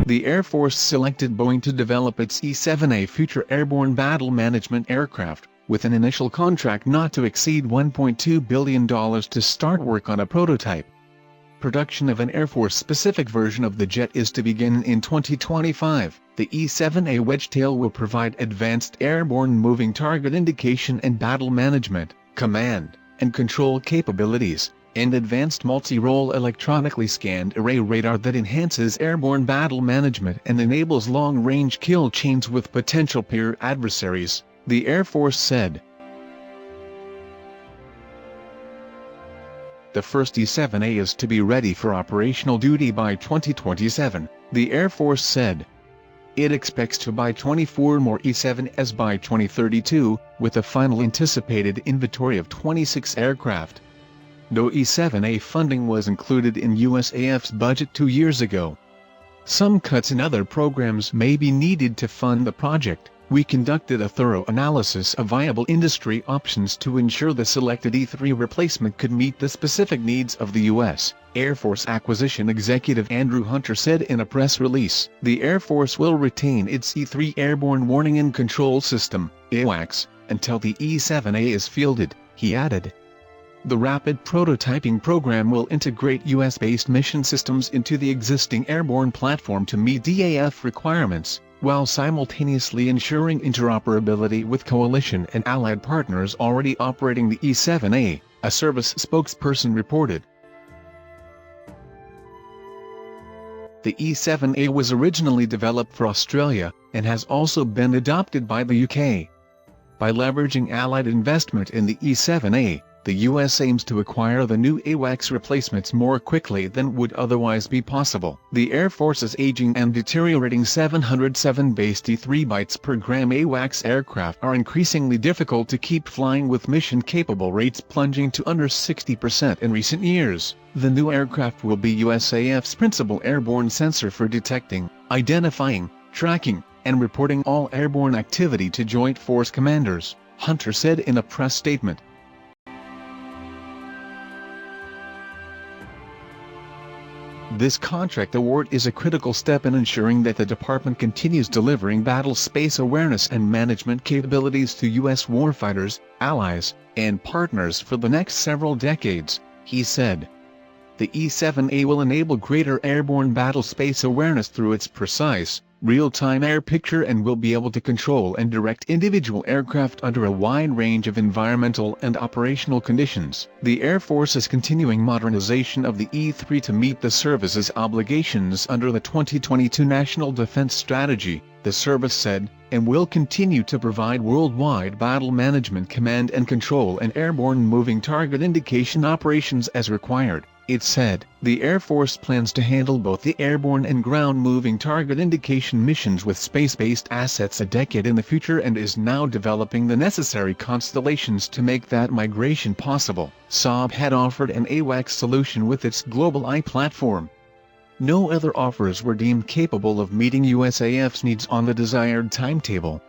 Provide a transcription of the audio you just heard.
The Air Force selected Boeing to develop its E-7A Future Airborne Battle Management aircraft, with an initial contract not to exceed $1.2 billion to start work on a prototype. Production of an Air Force-specific version of the jet is to begin in 2025. The E-7A Wedgetal will provide advanced airborne moving target indication and battle management, command, and control capabilities, and advanced multi-role electronically scanned array radar that enhances airborne battle management and enables long-range kill chains with potential peer adversaries, the Air Force said. The first E-7A is to be ready for operational duty by 2027, the Air Force said. It expects to buy 24 more E-7As by 2032, with a final anticipated inventory of 26 aircraft. No E-7A funding was included in USAF's budget 2 years ago. Some cuts in other programs may be needed to fund the project. We conducted a thorough analysis of viable industry options to ensure the selected E-3 replacement could meet the specific needs of the U.S. Air Force Acquisition Executive Andrew Hunter said in a press release. The Air Force will retain its E-3 Airborne Warning and Control System, Awacs, until the E-7A is fielded, he added. The rapid prototyping program will integrate U.S.-based mission systems into the existing airborne platform to meet DAF requirements, while simultaneously ensuring interoperability with coalition and allied partners already operating the E-7A, a service spokesperson reported. The E-7A was originally developed for Australia, and has also been adopted by the UK. By leveraging allied investment in the E-7A, the U.S. aims to acquire the new Awacs replacements more quickly than would otherwise be possible. The Air Force's aging and deteriorating 707-based E-3 bytes per gram Awacs aircraft are increasingly difficult to keep flying, with mission-capable rates plunging to under 60% in recent years. The new aircraft will be USAF's principal airborne sensor for detecting, identifying, tracking, and reporting all airborne activity to Joint Force commanders, Hunter said in a press statement. This contract award is a critical step in ensuring that the department continues delivering battle space awareness and management capabilities to U.S. warfighters, allies, and partners for the next several decades, he said. The E-7A will enable greater airborne battle space awareness through its precise, real-time air picture and will be able to control and direct individual aircraft under a wide range of environmental and operational conditions. The Air Force is continuing modernization of the E-3 to meet the service's obligations under the 2022 National Defense Strategy, the service said, and will continue to provide worldwide battle management, command and control, and airborne moving target indication operations as required. It said, the Air Force plans to handle both the airborne and ground moving target indication missions with space-based assets a decade in the future and is now developing the necessary constellations to make that migration possible. Saab had offered an Awacs solution with its Global Eye platform. No other offers were deemed capable of meeting USAF's needs on the desired timetable.